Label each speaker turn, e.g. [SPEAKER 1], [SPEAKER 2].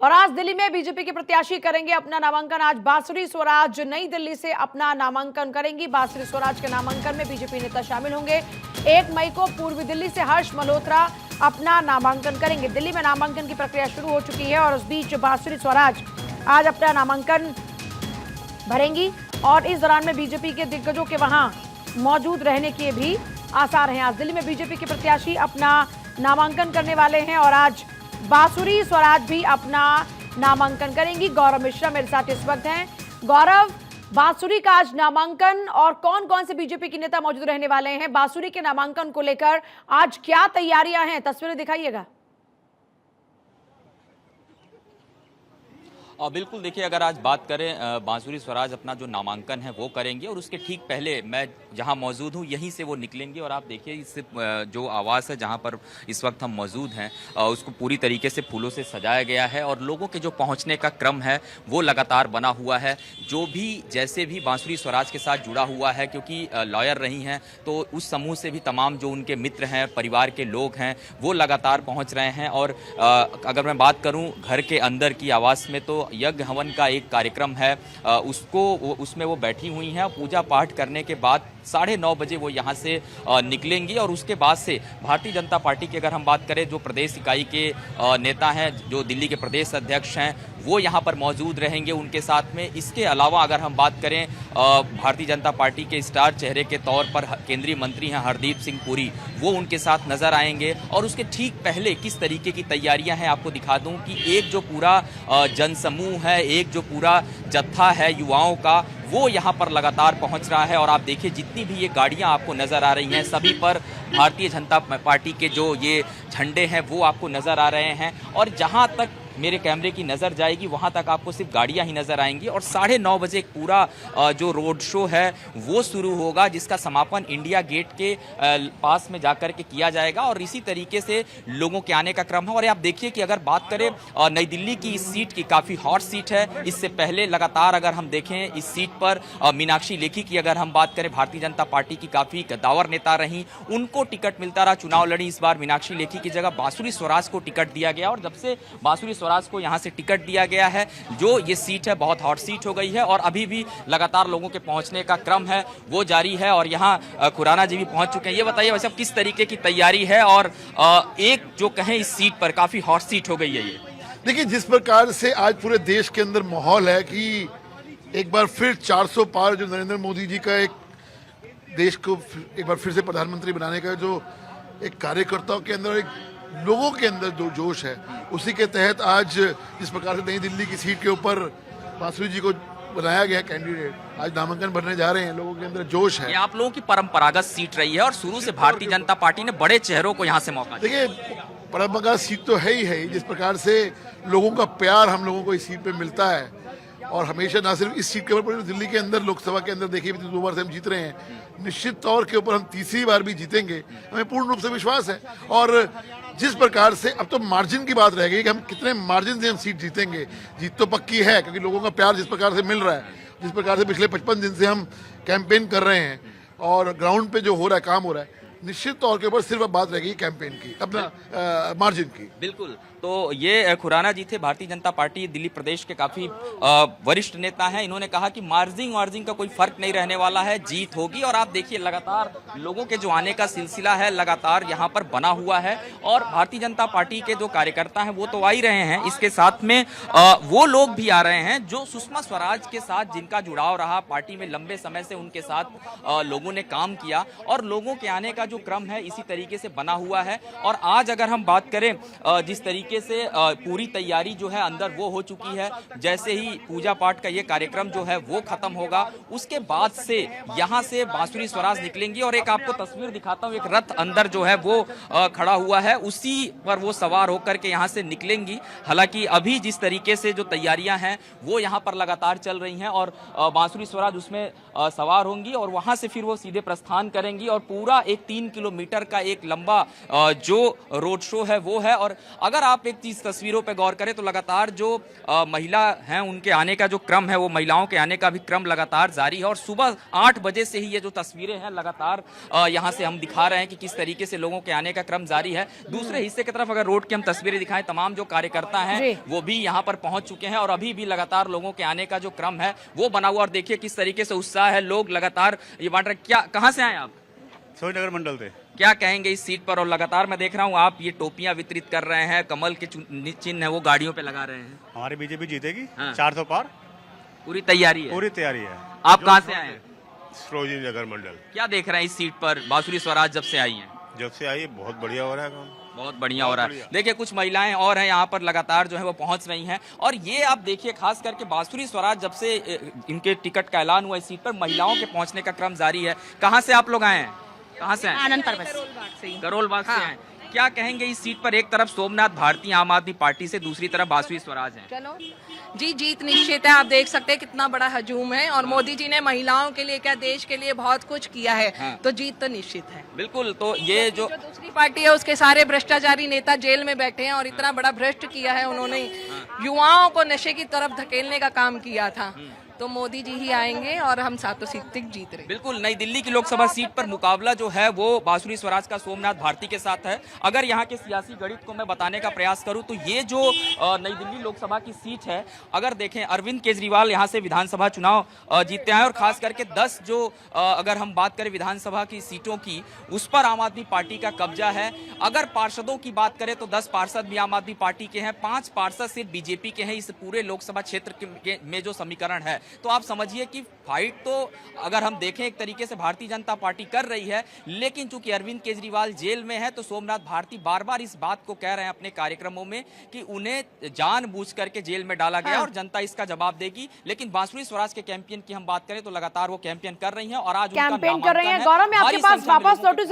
[SPEAKER 1] और आज दिल्ली में बीजेपी के प्रत्याशी करेंगे अपना नामांकन। आज बांसुरी स्वराज नई दिल्ली से अपना नामांकन करेंगी। बांसुरी स्वराज के नामांकन में बीजेपी नेता शामिल होंगे। 1 मई को पूर्वी दिल्ली से हर्ष मल्होत्रा अपना नामांकन करेंगे। दिल्ली में नामांकन की प्रक्रिया शुरू हो चुकी है और उस बीच बांसुरी स्वराज आज अपना नामांकन भरेंगी और इस दौरान में बीजेपी के दिग्गजों के वहां मौजूद रहने के भी आसार हैं। आज दिल्ली में बीजेपी के प्रत्याशी अपना नामांकन करने वाले हैं और आज बांसुरी स्वराज भी अपना नामांकन करेंगी। गौरव मिश्रा मेरे साथ इस वक्त हैं। गौरव, बांसुरी का आज नामांकन और कौन कौन से बीजेपी के नेता मौजूद रहने वाले हैं? बांसुरी के नामांकन को लेकर आज क्या तैयारियां हैं, तस्वीरें दिखाइएगा।
[SPEAKER 2] और बिल्कुल देखिए, अगर आज बात करें बांसुरी स्वराज अपना जो नामांकन है वो करेंगे और उसके ठीक पहले मैं जहां मौजूद हूं यहीं से वो निकलेंगे। और आप देखिए इस जो आवास है जहां पर इस वक्त हम मौजूद हैं उसको पूरी तरीके से फूलों से सजाया गया है और लोगों के जो पहुंचने का क्रम है वो लगातार बना हुआ है। जो भी जैसे भी बांसुरी स्वराज के साथ जुड़ा हुआ है, क्योंकि लॉयर रही हैं, तो उस समूह से भी तमाम जो उनके मित्र हैं, परिवार के लोग हैं, वो लगातार पहुँच रहे हैं। और अगर मैं बात करूँ घर के अंदर की आवास में, तो यज्ञ हवन का एक कार्यक्रम है, उसमें वो बैठी हुई हैं। पूजा पाठ करने के बाद 9:30 बजे वो यहाँ से निकलेंगी और उसके बाद से भारतीय जनता पार्टी की अगर हम बात करें, जो प्रदेश इकाई के नेता हैं, जो दिल्ली के प्रदेश अध्यक्ष हैं, वो यहाँ पर मौजूद रहेंगे उनके साथ में। इसके अलावा अगर हम बात करें भारतीय जनता पार्टी के स्टार चेहरे के तौर पर केंद्रीय मंत्री हैं हरदीप सिंह पुरी, वो उनके साथ नजर आएंगे। और उसके ठीक पहले किस तरीके की तैयारियां हैं आपको दिखा दूं कि एक जो पूरा जनसमूह है, एक जो पूरा जत्था है युवाओं का, वो यहाँ पर लगातार पहुँच रहा है। और आप देखिए जितनी भी ये गाड़ियाँ आपको नज़र आ रही हैं, सभी पर भारतीय जनता पार्टी के जो ये झंडे हैं वो आपको नज़र आ रहे हैं। और जहाँ तक मेरे कैमरे की नज़र जाएगी वहाँ तक आपको सिर्फ गाड़ियाँ ही नज़र आएंगी। और 9:30 बजे एक पूरा जो रोड शो है वो शुरू होगा, जिसका समापन इंडिया गेट के पास में जाकर के किया जाएगा। और इसी तरीके से लोगों के आने का क्रम है। और आप देखिए कि अगर बात करें नई दिल्ली की इस सीट की, काफ़ी हॉट सीट है। इससे पहले लगातार अगर हम देखें इस सीट पर मीनाक्षी लेखी की अगर हम बात करें, भारतीय जनता पार्टी की काफ़ी कद्दावर नेता रहीं, उनको टिकट मिलता रहा, चुनाव लड़ी। इस बार मीनाक्षी लेखी की जगह बांसुरी स्वराज को टिकट दिया गया और जब से बांसुरी स्वराज को यहां से टिकट दिया गया है, जो ये सीट है बहुत हॉट सीट हो गई है। और अभी भी लगातार लोगों के पहुंचने का क्रम है वो जारी है। और यहां खुराना जी भी पहुंच चुके हैं। ये बताइए वैसे किस तरीके की तैयारी है और एक जो कहें इस सीट पर काफी हॉट सीट हो गई है ये?
[SPEAKER 3] देखिए, जिस प्रकार से आज पूरे देश के अंदर माहौल है कि एक बार फिर 400 पार जो नरेंद्र मोदी जी का एक देश को एक बार फिर से प्रधानमंत्री बनाने का जो एक कार्यकर्ताओं के अंदर, एक लोगों के अंदर जो जोश है, उसी के तहत आज जिस प्रकार से नई दिल्ली की सीट के ऊपर बांसुरी जी को बनाया गया कैंडिडेट, आज नामांकन भरने जा रहे हैं, लोगों के अंदर जोश है।
[SPEAKER 2] ये आप लोगों की परंपरागत सीट रही है और शुरू से भारतीय जनता पार्टी ने बड़े चेहरों को यहाँ से मौका दिया।
[SPEAKER 3] देखिए, परंपरागत सीट तो है ही, जिस प्रकार से लोगों का प्यार हम लोगों को इस सीट पे मिलता है। और हमेशा ना सिर्फ इस सीट के ऊपर, दिल्ली के अंदर लोकसभा के अंदर देखिए 2 बार से हम जीत रहे हैं, निश्चित तौर के ऊपर हम तीसरी बार भी जीतेंगे, हमें पूर्ण रूप से विश्वास है। और जिस प्रकार से अब तो मार्जिन की बात रह गई कि हम कितने मार्जिन से हम सीट जीतेंगे, जीत तो पक्की है, क्योंकि लोगों का प्यार जिस प्रकार से मिल रहा है, जिस प्रकार से पिछले 55 दिन से हम कैंपेन कर रहे हैं और ग्राउंड पे जो हो रहा है, काम हो रहा है, निश्चित तौर के ऊपर सिर्फ अब बात रह गई कैंपेन की, अपना मार्जिन की।
[SPEAKER 2] बिल्कुल, तो ये खुराना जी थे, भारतीय जनता पार्टी दिल्ली प्रदेश के काफी वरिष्ठ नेता हैं। इन्होंने कहा कि मार्जिन का कोई फर्क नहीं रहने वाला है, जीत होगी। और आप देखिए लगातार लोगों के जो आने का सिलसिला है लगातार यहाँ पर बना हुआ है। और भारतीय जनता पार्टी के जो कार्यकर्ता हैं वो तो आ ही रहे हैं, इसके साथ में वो लोग भी आ रहे हैं जो सुषमा स्वराज के साथ जिनका जुड़ाव रहा, पार्टी में लंबे समय से उनके साथ लोगों ने काम किया और लोगों के आने का जो क्रम है इसी तरीके से बना हुआ है। और आज अगर हम बात करें जिस तरीके से पूरी तैयारी जो है अंदर वो हो चुकी है। जैसे ही पूजा पाठ का ये कार्यक्रम जो है वो खत्म होगा, उसके बाद से यहाँ से बांसुरी स्वराज निकलेंगी। और एक आपको तस्वीर दिखाता हूँ, एक रथ अंदर जो है वो खड़ा हुआ है, उसी पर वो सवार होकर के यहाँ से निकलेंगी। हालांकि अभी जिस तरीके से जो तैयारियां हैं वो यहाँ पर लगातार चल रही हैं और बांसुरी स्वराज उसमें सवार होंगी और वहां से फिर वो सीधे प्रस्थान करेंगी और पूरा एक 3 किलोमीटर का एक लंबा जो रोड शो है वो है। और अगर आप एक चीज तस्वीरों पे गौर करें तो लगातार जो महिला हैं उनके आने का जो क्रम है, वो महिलाओं के आने का भी क्रम लगातार जारी है। और सुबह 8 बजे से ही ये जो तस्वीरें हैं लगातार यहाँ से हम दिखा रहे हैं कि किस तरीके से लोगों के आने का क्रम जारी है। दूसरे हिस्से की तरफ अगर रोड की हम तस्वीरें दिखाएं, तमाम जो कार्यकर्ता हैं वो भी यहाँ पर पहुंच चुके हैं और अभी भी लगातार लोगों के आने का जो क्रम है वो बना हुआ। और देखिए किस तरीके से उत्साह है, लोग लगातार ये बांट रहे। क्या, कहाँ से आए आप?
[SPEAKER 4] सोनगर मंडल से।
[SPEAKER 2] क्या कहेंगे इस सीट पर? और लगातार मैं देख रहा हूँ आप ये टोपियां वितरित कर रहे हैं, कमल के चिन्ह है वो गाड़ियों पे लगा रहे हैं।
[SPEAKER 4] हमारी बीजेपी जीतेगी।
[SPEAKER 2] हाँ।
[SPEAKER 4] 400 पार।
[SPEAKER 2] पूरी तैयारी है?
[SPEAKER 4] पूरी तैयारी है।
[SPEAKER 2] आप कहाँ से आए हैं?
[SPEAKER 4] सरोजिनी नगर मंडल।
[SPEAKER 2] क्या देख रहे हैं इस सीट पर बांसुरी स्वराज जब से आई हैं?
[SPEAKER 4] जब से आई बहुत बढ़िया हो रहा है काम।
[SPEAKER 2] बहुत बढ़िया हो रहा है। देखिए कुछ महिलाएं और हैं यहाँ पर लगातार जो है वो पहुंच रही हैं। और ये आप देखिए खास करके बांसुरी स्वराज जब से इनके टिकट का ऐलान हुआ इस सीट पर महिलाओं के पहुंचने का क्रम जारी है। कहाँ से आप लोग आए हैं? कहाँ से आए?
[SPEAKER 5] आनंद पर्वत
[SPEAKER 2] करोल बाग से आए। क्या कहेंगे इस सीट पर? एक तरफ सोमनाथ भारती आम आदमी पार्टी से, दूसरी तरफ बांसुरी स्वराज है।
[SPEAKER 5] चलो जी, जीत निश्चित है। आप देख सकते हैं कितना बड़ा हजूम है और मोदी जी ने महिलाओं के लिए क्या देश के लिए बहुत कुछ किया है।
[SPEAKER 2] हाँ।
[SPEAKER 5] तो जीत तो निश्चित है।
[SPEAKER 2] बिल्कुल। तो ये जो
[SPEAKER 5] दूसरी पार्टी है उसके सारे भ्रष्टाचारी नेता जेल में बैठे हैं और इतना बड़ा भ्रष्ट किया है उन्होंने, युवाओं को नशे की तरफ धकेलने का काम किया था। तो मोदी जी ही आएंगे और हम सातों सीट तक जीत रहे।
[SPEAKER 2] बिल्कुल। नई दिल्ली की लोकसभा सीट पर मुकाबला जो है वो बांसुरी स्वराज का सोमनाथ भारती के साथ है। अगर यहाँ के सियासी गणित को मैं बताने का प्रयास करूं तो ये जो नई दिल्ली लोकसभा की सीट है, अगर देखें अरविंद केजरीवाल यहाँ से विधानसभा चुनाव जीतते हैं और खास करके 10 जो अगर हम बात करें विधानसभा की सीटों की, उस पर आम आदमी पार्टी का कब्जा है। अगर पार्षदों की बात करें तो 10 पार्षद भी आम आदमी पार्टी के हैं, 5 पार्षद सिर्फ बीजेपी के हैं इस पूरे लोकसभा क्षेत्र में जो समीकरण है। तो आप समझिए कि फाइट तो अगर हम देखें एक तरीके से भारतीय जनता पार्टी कर रही है, लेकिन चूंकि अरविंद केजरीवाल जेल में है तो सोमनाथ भारती बार बार इस बात को कह रहे हैं अपने कार्यक्रमों में कि उन्हें जानबूझ करके जेल में डाला गया और जनता इसका जवाब देगी। लेकिन बांसुरी स्वराज के कैंपेन की हम बात करें तो लगातार वो कैंपेन कर रही हैं और आज उनका
[SPEAKER 1] कैंपेन कर रही हैं।
[SPEAKER 2] नामांकन है।
[SPEAKER 1] गौरव, मैं आपके
[SPEAKER 2] भारी
[SPEAKER 1] पास
[SPEAKER 2] संख्या में
[SPEAKER 1] वापस
[SPEAKER 2] लोगों के-
[SPEAKER 1] लौटूं।